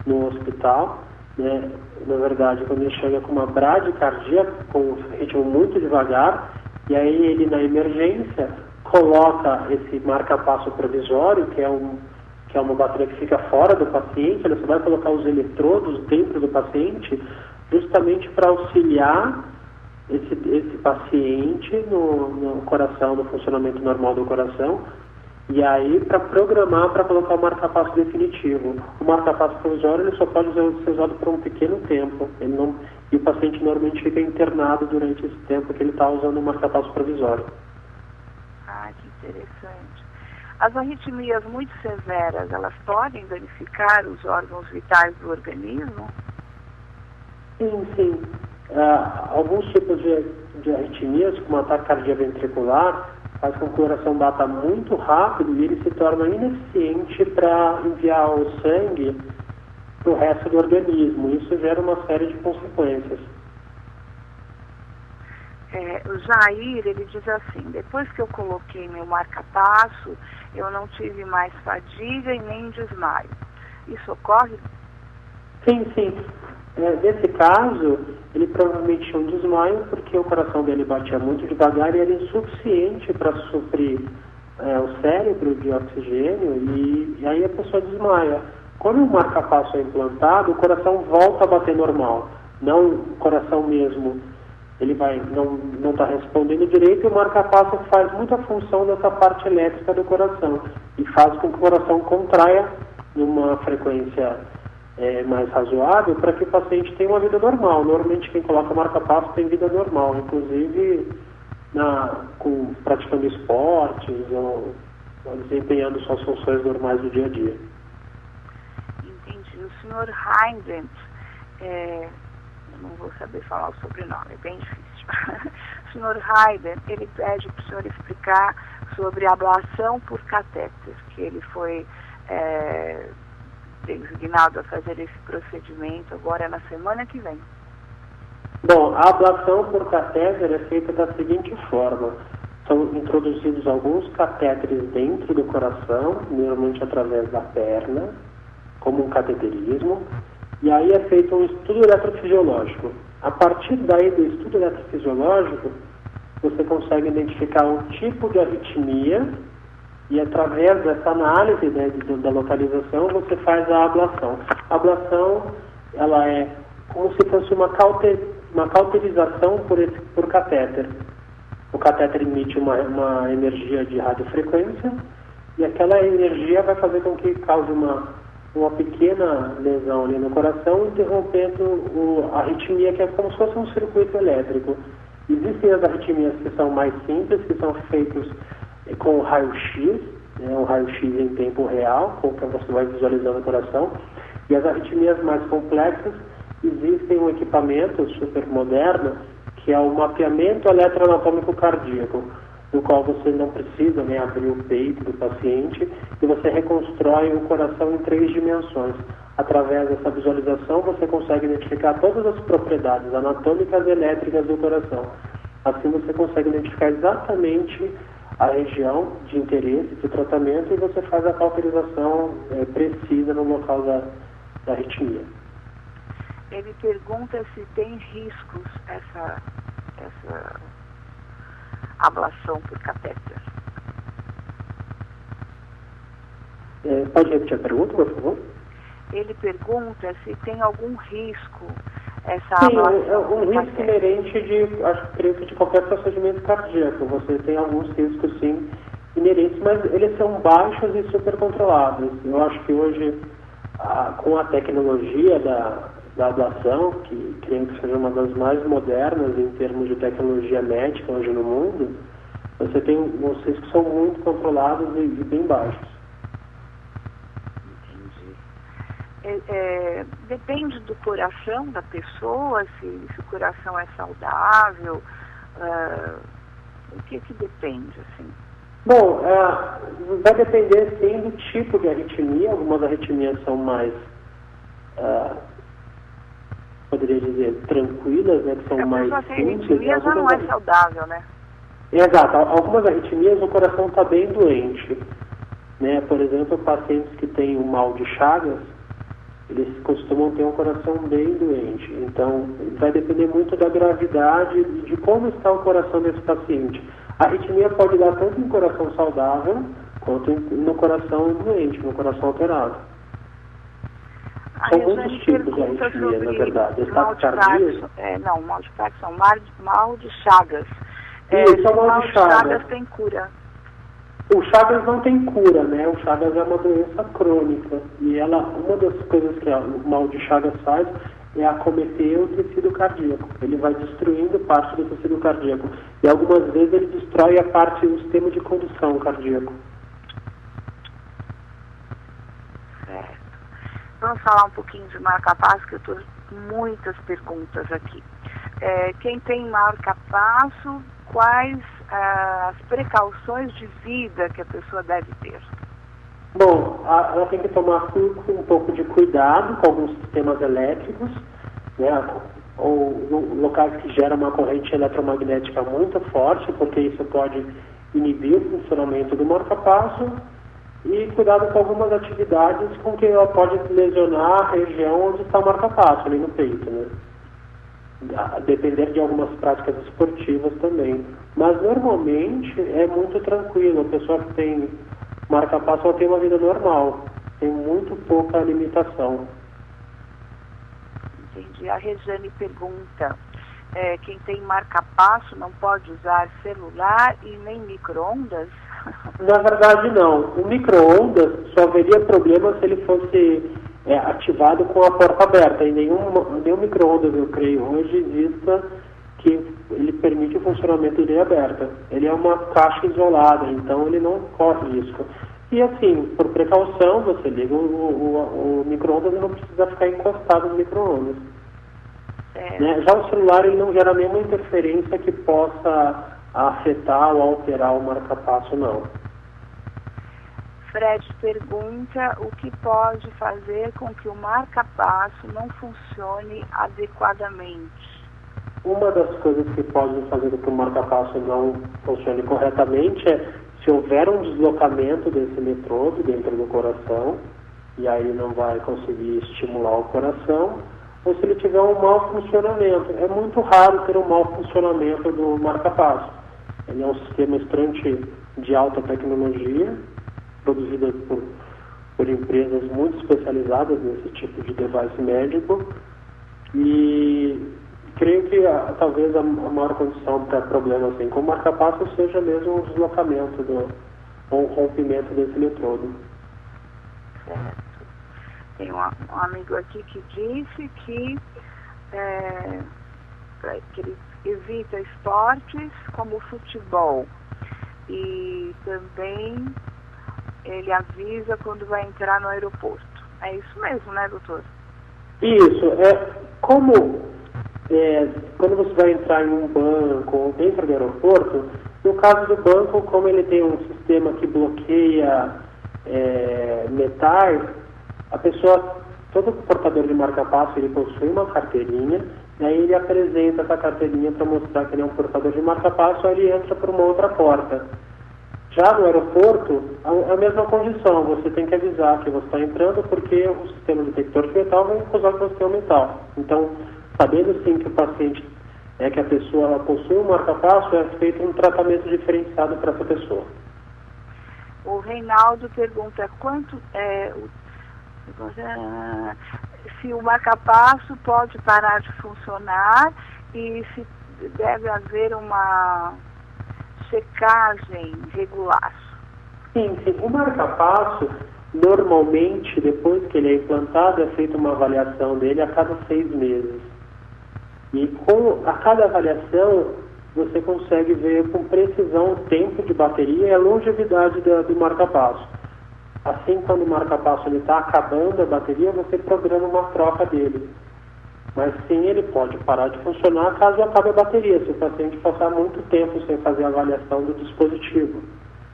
no hospital, né? Na verdade, quando ele chega com uma bradicardia, com um ritmo muito devagar, e aí ele na emergência coloca esse marca-passo provisório, que é uma bateria que fica fora do paciente, ele só vai colocar os eletrodos dentro do paciente, justamente para auxiliar esse paciente no coração, no funcionamento normal do coração, e aí para programar para colocar o marca-passo definitivo. O marca-passo provisório ele só pode ser usado por um pequeno tempo, e o paciente normalmente fica internado durante esse tempo que ele está usando o marca-passo provisório. Ah, que interessante. As arritmias muito severas, elas podem danificar os órgãos vitais do organismo? Sim. Alguns tipos de arritmias, como ataque cardíaco ventricular, faz com que o coração bata muito rápido e ele se torna ineficiente para enviar o sangue para o resto do organismo. Isso gera uma série de consequências. O Jair, ele diz assim: depois que eu coloquei meu marca-passo, eu não tive mais fadiga e nem desmaio. Isso ocorre? Sim. Nesse caso, ele provavelmente tinha um desmaio porque o coração dele batia muito devagar e era insuficiente para suprir o cérebro de oxigênio e aí a pessoa desmaia. Quando o marca-passo é implantado, o coração volta a bater normal, não o coração mesmo. Ele não está respondendo direito e o marca-passo faz muita função dessa parte elétrica do coração e faz com que o coração contraia numa frequência mais razoável para que o paciente tenha uma vida normal. Normalmente quem coloca marca-passo tem vida normal, inclusive praticando esportes ou desempenhando suas funções normais do dia a dia. Entendi. O Sr. Hayden, eu não vou saber falar o sobrenome, é bem difícil. O Sr. Hayden, ele pede para o senhor explicar sobre a ablação por catéter, que ele foi designado a fazer esse procedimento agora na semana que vem. Bom, a ablação por catéter é feita da seguinte forma. São introduzidos alguns catéteres dentro do coração, normalmente através da perna, como um cateterismo, e aí é feito um estudo eletrofisiológico. A partir daí do estudo eletrofisiológico, você consegue identificar um tipo de arritmia e através dessa análise, né, da localização, você faz a ablação. A ablação, ela é como se fosse uma cauterização por catéter. O catéter emite uma energia de radiofrequência e aquela energia vai fazer com que cause uma pequena lesão ali no coração, interrompendo a arritmia, que é como se fosse um circuito elétrico. Existem as arritmias que são mais simples, que são feitos com raio-x, um raio-x em tempo real, com que você vai visualizando o coração. E as arritmias mais complexas, existem um equipamento super moderno, que é o mapeamento eletroanatômico cardíaco, no qual você não precisa abrir o peito do paciente e você reconstrói o coração em 3 dimensões. Através dessa visualização, você consegue identificar todas as propriedades anatômicas e elétricas do coração. Assim, você consegue identificar exatamente a região de interesse de tratamento e você faz a cauterização precisa no local da arritmia. Ele pergunta se tem riscos essa ablação por catéter. Pode repetir a pergunta, por favor? Ele pergunta se tem algum risco essa Sim, ablação. É um risco inerente de qualquer procedimento cardíaco. Você tem alguns riscos, sim, inerentes, mas eles são baixos e super controlados. Eu acho que hoje, com a tecnologia da ablação, que creio que seja uma das mais modernas em termos de tecnologia médica hoje no mundo, você tem os riscos que são muito controlados e bem baixos. Entendi. Depende do coração da pessoa, se o coração é saudável, o que depende, assim? Bom, vai depender, sim, do tipo de arritmia. Algumas arritmias são mais, poderia dizer, tranquilas, né, que são mais simples. Arritmia já não é saudável, né? Exato. Algumas arritmias o coração está bem doente, né? Por exemplo, pacientes que têm o mal de Chagas, eles costumam ter um coração bem doente. Então, vai depender muito da gravidade e de como está o coração desse paciente. A arritmia pode dar tanto em coração saudável, quanto no coração doente, no coração alterado. São muitos tipos de arritmia, na verdade. Mal de Parkinson, mal de Chagas. Isso, o mal de Chagas tem cura. O Chagas não tem cura, né? O Chagas é uma doença crônica. E uma das coisas que o mal de Chagas faz é acometer o tecido cardíaco. Ele vai destruindo parte do tecido cardíaco. E algumas vezes ele destrói o sistema de condução cardíaco. Certo. Vamos falar um pouquinho de marca-passo, que eu estou com muitas perguntas aqui. Quem tem marca-passo, quais as precauções de vida que a pessoa deve ter? Bom, ela tem que tomar um pouco de cuidado com alguns sistemas elétricos, né, ou locais que geram uma corrente eletromagnética muito forte, porque isso pode inibir o funcionamento do marca-passo, e cuidado com algumas atividades com que ela pode lesionar a região onde está o marca-passo, ali no peito, né? Depender de algumas práticas esportivas também. Mas normalmente é muito tranquilo. A pessoa que tem marca-passo tem uma vida normal, tem muito pouca limitação. Entendi. A Regiane pergunta, quem tem marca-passo não pode usar celular e nem micro-ondas? Na verdade não. O micro-ondas só haveria problema se ele fosse ativado com a porta aberta. E nenhum micro-ondas, eu creio, hoje exista que ele permite o funcionamento dele aberta. Ele é uma caixa isolada, então ele não corre risco. E assim, por precaução, você liga o micro-ondas e não precisa ficar encostado no micro-ondas. Né? Já o celular ele não gera nenhuma interferência que possa afetar ou alterar o marca-passo, não. Fred pergunta o que pode fazer com que o marca-passo não funcione adequadamente. Uma das coisas que pode fazer com que o marca-passo não funcione corretamente é se houver um deslocamento desse eletrodo dentro do coração, e aí não vai conseguir estimular o coração, ou se ele tiver um mau funcionamento. É muito raro ter um mau funcionamento do marca-passo. Ele é um sistema extremamente de alta tecnologia, produzido por empresas muito especializadas nesse tipo de device médico, e creio que talvez a maior condição para problema assim, com o marca-passo seja mesmo o deslocamento ou o rompimento desse eletrodo. Certo. Tem um amigo aqui que disse que ele evita esportes como o futebol e também ele avisa quando vai entrar no aeroporto. É isso mesmo, né, doutor? Isso. Quando você vai entrar em um banco ou dentro do aeroporto, no caso do banco, como ele tem um sistema que bloqueia metais, a pessoa, todo portador de marca-passo, ele possui uma carteirinha, e aí ele apresenta essa carteirinha para mostrar que ele é um portador de marca-passo, aí ele entra por uma outra porta. Já no aeroporto, a mesma condição, você tem que avisar que você está entrando porque o sistema detector de metal vai acusar que você tem um metal. Então, sabendo sim que o paciente, que a pessoa possui um marca-passo, é feito um tratamento diferenciado para essa pessoa. O Reinaldo pergunta se o marca-passo pode parar de funcionar e se deve haver uma checagem regular. Sim. O marca-passo, normalmente, depois que ele é implantado, é feita uma avaliação dele a cada 6 meses. E a cada avaliação, você consegue ver com precisão o tempo de bateria e a longevidade do marca-passo. Assim, quando o marca-passo está acabando a bateria, você programa uma troca dele. Mas sim, ele pode parar de funcionar caso acabe a bateria, se o paciente passar muito tempo sem fazer a avaliação do dispositivo.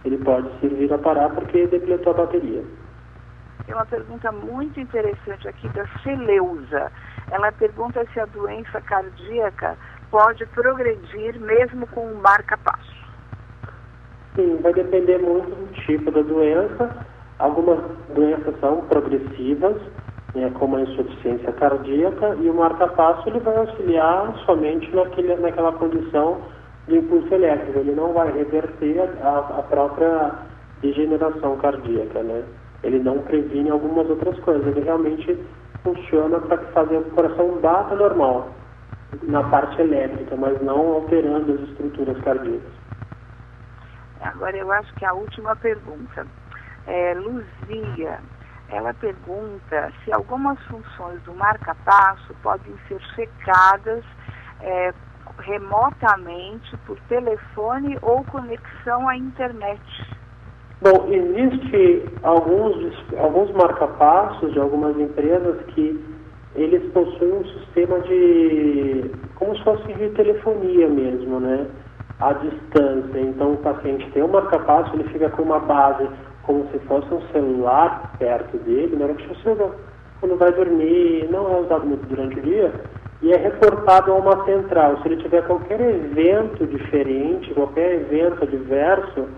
Ele pode servir a parar porque depletou a bateria. Tem uma pergunta muito interessante aqui da Celeusa. Ela pergunta se a doença cardíaca pode progredir mesmo com o marca-passo. Sim, vai depender muito do tipo da doença. Algumas doenças são progressivas, como a insuficiência cardíaca, e o marca-passo ele vai auxiliar somente naquela condição de impulso elétrico. Ele não vai reverter a própria degeneração cardíaca, né? Ele não previne algumas outras coisas. Ele realmente funciona para fazer o coração bata normal, na parte elétrica, mas não alterando as estruturas cardíacas. Agora eu acho que a última pergunta. Luzia, ela pergunta se algumas funções do marca-passo podem ser checadas remotamente por telefone ou conexão à internet. Bom, existe alguns marca-passos de algumas empresas que eles possuem um sistema como se fosse de telefonia mesmo, né? À distância. Então o paciente tem um marca-passo, ele fica com uma base como se fosse um celular perto dele, na hora que você quando vai dormir, não é usado muito durante o dia, e é reportado a uma central. Se ele tiver qualquer evento diferente, qualquer evento adverso,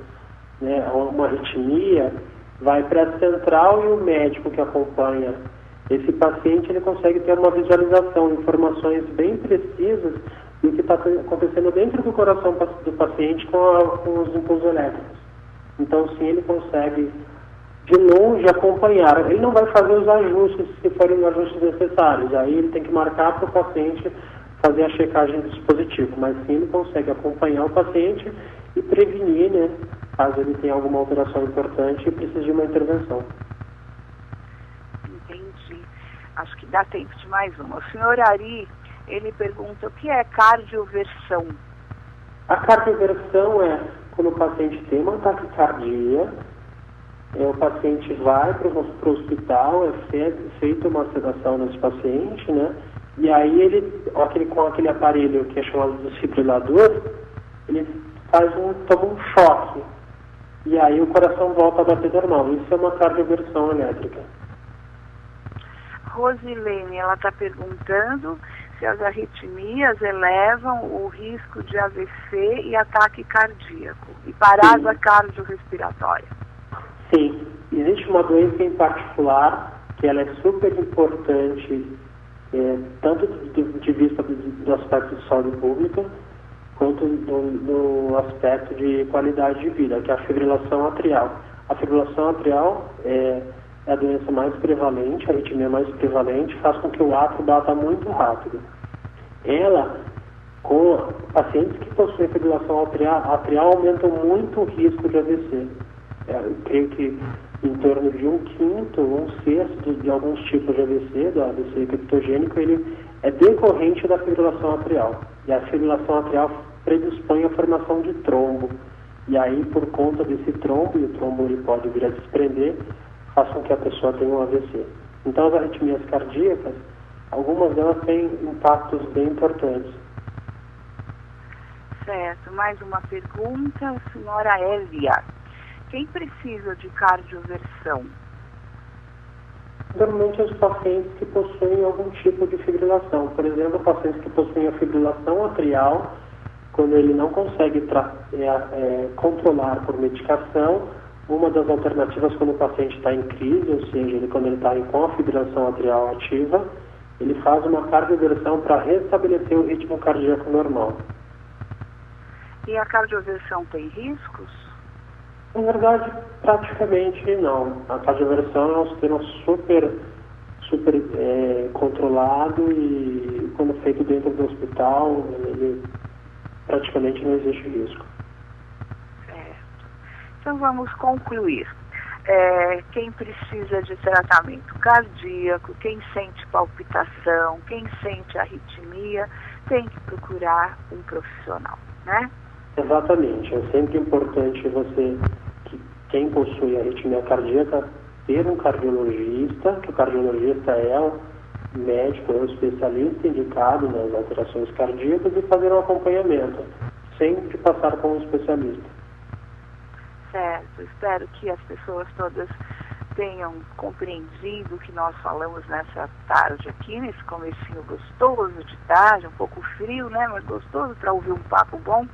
né, uma arritmia, vai para a central e o médico que acompanha esse paciente, ele consegue ter uma visualização, informações bem precisas do que está acontecendo dentro do coração do paciente com os impulsos elétricos. Então, sim, ele consegue, de longe, acompanhar. Ele não vai fazer os ajustes, se forem os ajustes necessários. Aí ele tem que marcar para o paciente fazer a checagem do dispositivo. Mas, sim, ele consegue acompanhar o paciente e prevenir, né, caso ele tenha alguma alteração importante e precise de uma intervenção. Entendi. Acho que dá tempo de mais uma. O senhor Ari, ele pergunta o que é cardioversão? A cardioversão é quando o paciente tem uma taquicardia o paciente vai para o hospital, é feita uma sedação nesse paciente, né? E aí ele, com aquele aparelho que é chamado de desfibrilador, ele toma um choque. E aí o coração volta a bater normal. Isso é uma cardioversão elétrica. Rosilene, ela está perguntando se as arritmias elevam o risco de AVC e ataque cardíaco e parada cardiorrespiratória. Sim, existe uma doença em particular que ela é super importante, tanto de vista do aspecto de saúde pública, quanto do aspecto de qualidade de vida, que é a fibrilação atrial. A fibrilação atrial é a doença mais prevalente, a arritmia mais prevalente, faz com que o átrio bata muito rápido. Ela, com pacientes que possuem fibrilação atrial, aumentam muito o risco de AVC. Eu creio que em torno de 1/5, 1/6 de alguns tipos de AVC, do AVC criptogênico, ele é decorrente da fibrilação atrial. E a fibrilação atrial predispõe à formação de trombo. E aí, por conta desse trombo, e o trombo ele pode vir a desprender, faz com que a pessoa tenha um AVC. Então, as arritmias cardíacas, algumas delas têm impactos bem importantes. Certo. Mais uma pergunta, senhora Elia. Quem precisa de cardioversão? Normalmente os pacientes que possuem algum tipo de fibrilação. Por exemplo, pacientes que possuem a fibrilação atrial, quando ele não consegue controlar por medicação. Uma das alternativas quando o paciente está em crise, ou seja, quando ele está com a fibrilação atrial ativa, ele faz uma cardioversão para restabelecer o ritmo cardíaco normal. E a cardioversão tem riscos? Na verdade, praticamente não. A cardioversão é um sistema super controlado e quando feito dentro do hospital, ele praticamente não existe risco. Então vamos concluir. Quem precisa de tratamento cardíaco, quem sente palpitação, quem sente arritmia, tem que procurar um profissional, né? Exatamente. É sempre importante quem possui arritmia cardíaca, ter um cardiologista, que o cardiologista é o médico, é o especialista indicado nas alterações cardíacas e fazer um acompanhamento, sempre passar com um especialista. Certo, espero que as pessoas todas tenham compreendido o que nós falamos nessa tarde aqui, nesse comecinho gostoso de tarde, um pouco frio, né, mas gostoso para ouvir um papo bom.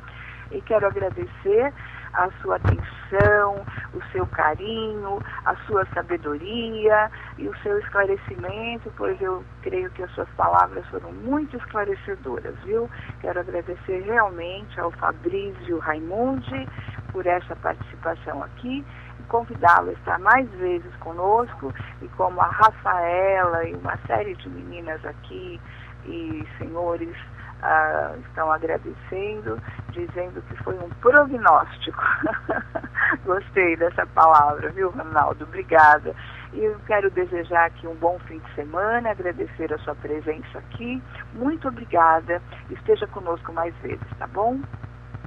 E quero agradecer a sua atenção, o seu carinho, a sua sabedoria e o seu esclarecimento, pois eu creio que as suas palavras foram muito esclarecedoras, viu? Quero agradecer realmente ao Fabrício Raimundi por essa participação aqui e convidá-lo a estar mais vezes conosco, e como a Rafaela e uma série de meninas aqui e senhores estão agradecendo, dizendo que foi um prognóstico. Gostei dessa palavra, viu, Ronaldo? Obrigada. E eu quero desejar aqui um bom fim de semana, agradecer a sua presença aqui. Muito obrigada. Esteja conosco mais vezes, tá bom?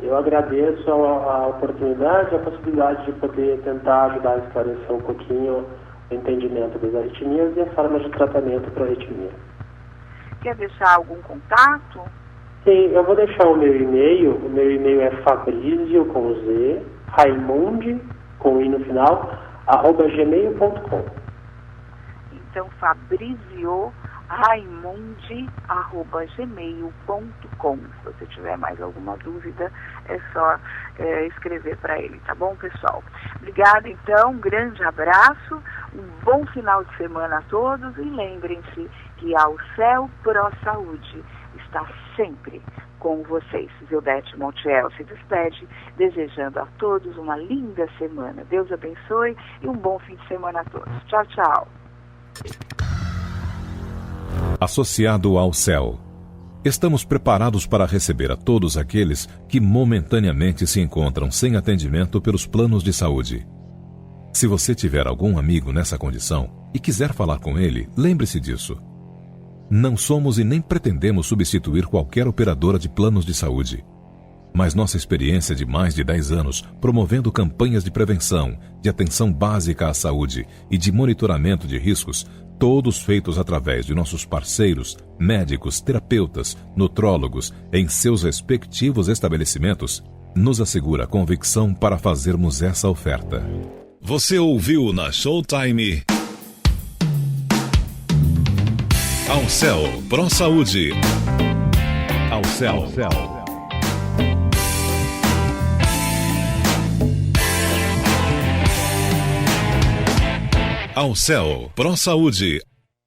Eu agradeço a oportunidade, a possibilidade de poder tentar ajudar a esclarecer um pouquinho o entendimento das arritmias e as formas de tratamento para a arritmia. Quer deixar algum contato? Sim, eu vou deixar o meu e-mail. O meu e-mail é Fabrizio, com Z, Raimundi, com I no final, @gmail.com. Então, Fabrizio Raimundi@gmail.com. Se você tiver mais alguma dúvida, é só escrever para ele, tá bom, pessoal? Obrigada, então, um grande abraço, um bom final de semana a todos e lembrem-se que a Alcel Pro Saúde está sempre com vocês. Zildete Montiel se despede, desejando a todos uma linda semana. Deus abençoe e um bom fim de semana a todos. Tchau, tchau. Associado ao CEL. Estamos preparados para receber a todos aqueles que momentaneamente se encontram sem atendimento pelos planos de saúde. Se você tiver algum amigo nessa condição e quiser falar com ele, lembre-se disso. Não somos e nem pretendemos substituir qualquer operadora de planos de saúde. Mas nossa experiência de mais de 10 anos, promovendo campanhas de prevenção, de atenção básica à saúde e de monitoramento de riscos, todos feitos através de nossos parceiros, médicos, terapeutas, nutrólogos, em seus respectivos estabelecimentos, nos assegura a convicção para fazermos essa oferta. Você ouviu na Showtime Alcel Pro Saúde. Alcel. Alcel Pro Saúde.